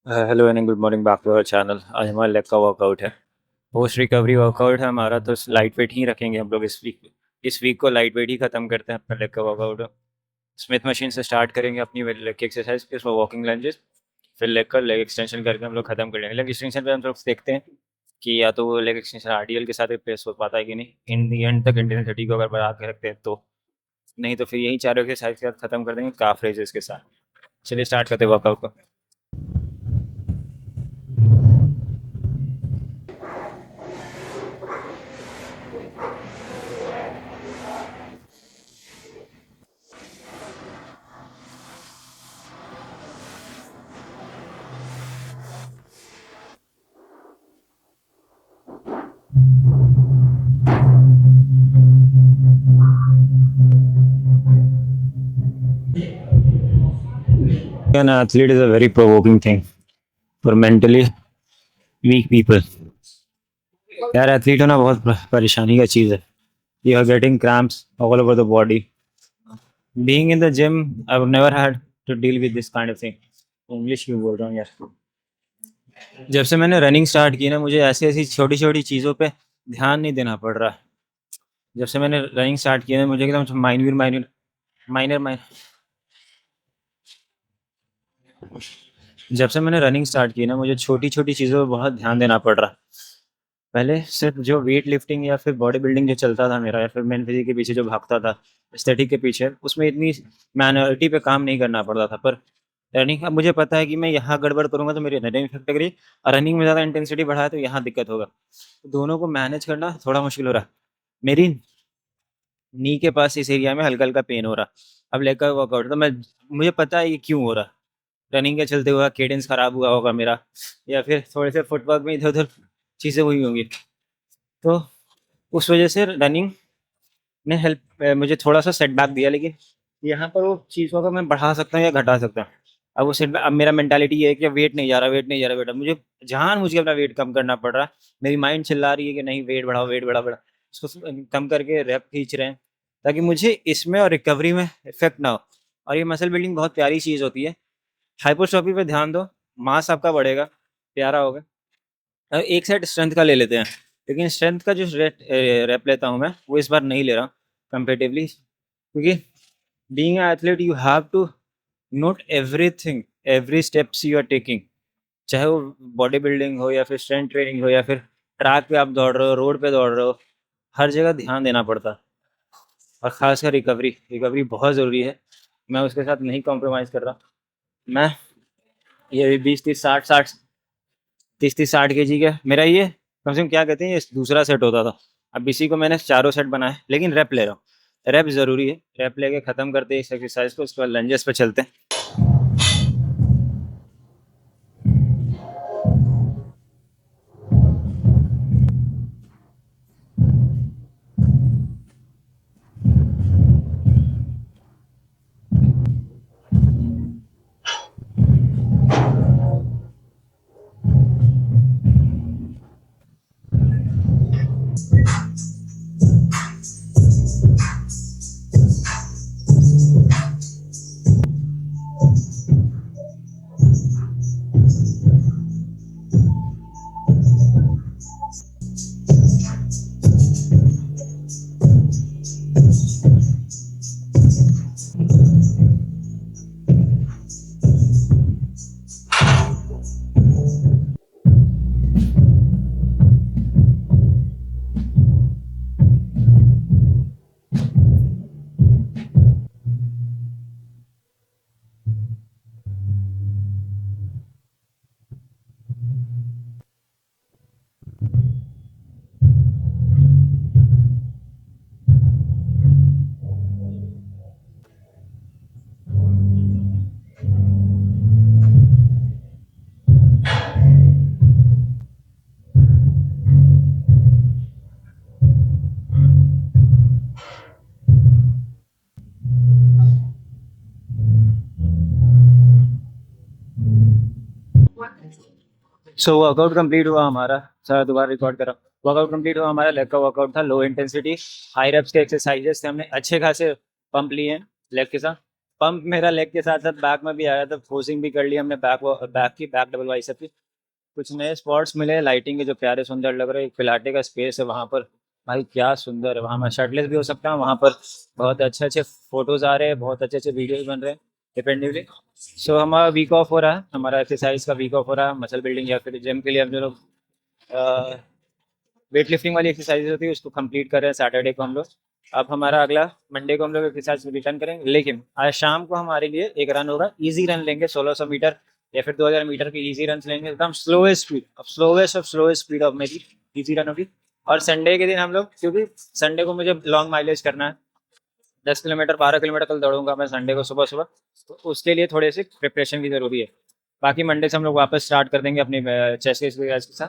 Hello and good morning back to our channel. आज हमारा leg का वर्कआउट है। पोस्ट रिकवरी वर्कआउट है हमारा, तो लाइट वेट ही रखेंगे हम लोग इस वीक को लाइट वेट ही ख़त्म करते हैं अपना लेग का वर्कआउट। स्मिथ मशीन से स्टार्ट करेंगे अपनी लेग की एक्सरसाइज, फिर वॉकिंग लंजेस, फिर लेग एक्सटेंशन करके हम लोग ख़त्म कर लेंगे। लेग एक्सटेंशन पे हम लोग देखते हैं कि या तो वो लेग एक्सटेंशन आरडीएल के साथ रिप्लेस हो पाता है कि नहीं। इन दी एंड तक इंटेंसिटी को अगर बढ़ा के रखते हैं तो, नहीं तो फिर यही चारों एक्सरसाइज के साथ ख़त्म कर देंगे काफ रेजेस के साथ। चलिए स्टार्ट करते हैं वर्कआउट को। An athlete is a very provoking thing for mentally weak people. यार एथलीट होना बहुत परेशानी का चीज़ है। You are getting cramps all over the body. Being in the gym I have never had to deal with this kind of thing. English क्यों बोल रहा हूँ यार। जब से मैंने रनिंग स्टार्ट की ना, मुझे ऐसी ऐसी छोटी छोटी चीज़ों पे ध्यान नहीं देना पड़ रहा। जब से मैंने रनिंग स्टार्ट किया ना, मुझे एकदम माइन्यूट माइन्यूट माइनर माइनर जब से मैंने रनिंग स्टार्ट की ना, मुझे छोटी छोटी चीज़ों पे बहुत ध्यान देना पड़ रहा। पहले सिर्फ जो वेट लिफ्टिंग या फिर बॉडी बिल्डिंग जो चलता था मेरा, या फिर मेन फिजिक के पीछे जो भागता था, एस्थेटिक के पीछे, उसमें इतनी मैनुअलिटी पे काम नहीं करना पड़ता था। पर रनिंग अब मुझे पता है कि मैं यहाँ गड़बड़ करूँगा तो मेरी रनिंग इफेक्ट करेगी, और रनिंग में ज़्यादा इंटेंसिटी बढ़ाए तो यहाँ दिक्कत होगा। तो दोनों को मैनेज करना थोड़ा मुश्किल हो रहा है। मेरी नी के पास इस एरिया में हल्का हल्का पेन हो रहा। अब लेग का वर्कआउट तो मैं, मुझे पता है ये क्यों हो रहा। रनिंग के चलते हुआ केडेंस खराब हुआ होगा मेरा, या फिर थोड़े से फुटवर्क में इधर उधर चीज़ें हुई होंगी। तो उस वजह से रनिंग ने मुझे थोड़ा-सा सेटबैक दिया, लेकिन यहाँ पर वो चीज़ों को मैं बढ़ा सकता हूँ या घटा सकता हूँ। अब वो सेटबैक, अब मेरा मेंटालिटी ये है कि वेट नहीं जा रहा, वेट नहीं जा रहा, वेट मुझे जानबूझ के अपना वेट कम करना पड़ रहा है। मेरी माइंड चिल्ला रही है कि नहीं वेट बढ़ाओ, वेट बढ़ा। इसको कम करके रैप खींच रहे हैं, ताकि मुझे इसमें और रिकवरी में इफ़ेक्ट ना हो। और ये मसल बिल्डिंग बहुत प्यारी चीज़ होती है। हाइपरट्रॉफी पे ध्यान दो, मास आपका बढ़ेगा, प्यारा होगा। एक सेट स्ट्रेंथ का ले लेते हैं, लेकिन स्ट्रेंथ का जो रैप लेता हूँ मैं, वो इस बार नहीं ले रहा कंपेटिवली, क्योंकि being an athlete you have to note everything, every steps you are taking. चाहे वो बॉडी बिल्डिंग हो या फिर स्ट्रेंथ ट्रेनिंग हो या फिर ट्रैक पे आप दौड़ रहे हो, रोड पे दौड़ रहे हो, हर जगह ध्यान देना पड़ता है। और खासकर रिकवरी, रिकवरी बहुत ज़रूरी है। मैं उसके साथ नहीं कॉम्प्रोमाइज़ कर रहा। मैं ये 20 30 60 30 30 60 केजी का मेरा ये कम से कम, क्या कहते हैं, ये दूसरा सेट होता था। अब इसी को मैंने चारों सेट बनाए, लेकिन रेप ले रहा हूँ। रेप ज़रूरी है, रेप लेके ख़त्म करते हैं इस एक्सरसाइज को, उसके बाद लंजेस पे चलते हैं। सो वर्कआउट कंप्लीट हुआ हमारा। सर दोबारा रिकॉर्ड करा। वर्कआउट कंप्लीट हुआ हमारा। लेग का वर्कआउट था, लो इंटेंसिटी हाई रेप्स के एक्सरसाइजेस थे, हमने अच्छे खासे पंप लिए हैं लेग के साथ। पंप मेरा लेग के साथ साथ बैक में भी आया था, फोर्सिंग भी कर ली हमने बैक डबल बाइसेप की। कुछ नए स्पॉट्स मिले लाइटिंग के जो प्यारे सुंदर लग रहे हैं। एक पिलाटे का स्पेस है वहाँ पर, भाई क्या सुंदर है। वहाँ मैं शर्टलेस भी हो सकता हूँ वहाँ पर। बहुत अच्छे अच्छे फोटोज आ रहे हैं, बहुत अच्छे अच्छे वीडियोज बन रहे हैं डिपेंडिवली। सो हमारा वीक ऑफ हो रहा है, हमारा एक्सरसाइज का वीक ऑफ हो रहा है। मसल बिल्डिंग या फिर जिम के लिए हम जो लोग वेट लिफ्टिंग वाली एक्सरसाइज होती है उसको कंप्लीट कर रहे हैं सैटरडे को हम लोग। अब हमारा अगला मंडे को हम लोग एक्सरसाइज रिटर्न करेंगे, लेकिन आज शाम को हमारे लिए एक रन होगा, इजी रन लेंगे 1600 मीटर या फिर 2000 मीटर की इजी रन लेंगे एकदम स्लोएस्ट स्पीड, अब slowest of slowest speed of मेरी इजी रन होगी। और संडे के दिन हम लोग, क्योंकि संडे को मुझे लॉन्ग माइलेज करना है, 10 किलोमीटर 12 किलोमीटर कल दौड़ूंगा मैं संडे को सुबह सुबह, तो उसके लिए थोड़ी सी प्रिपरेशन की जरूरी है। बाकी मंडे से हम लोग वापस स्टार्ट कर देंगे अपनी चेस्ट एक्सरसाइज के साथ।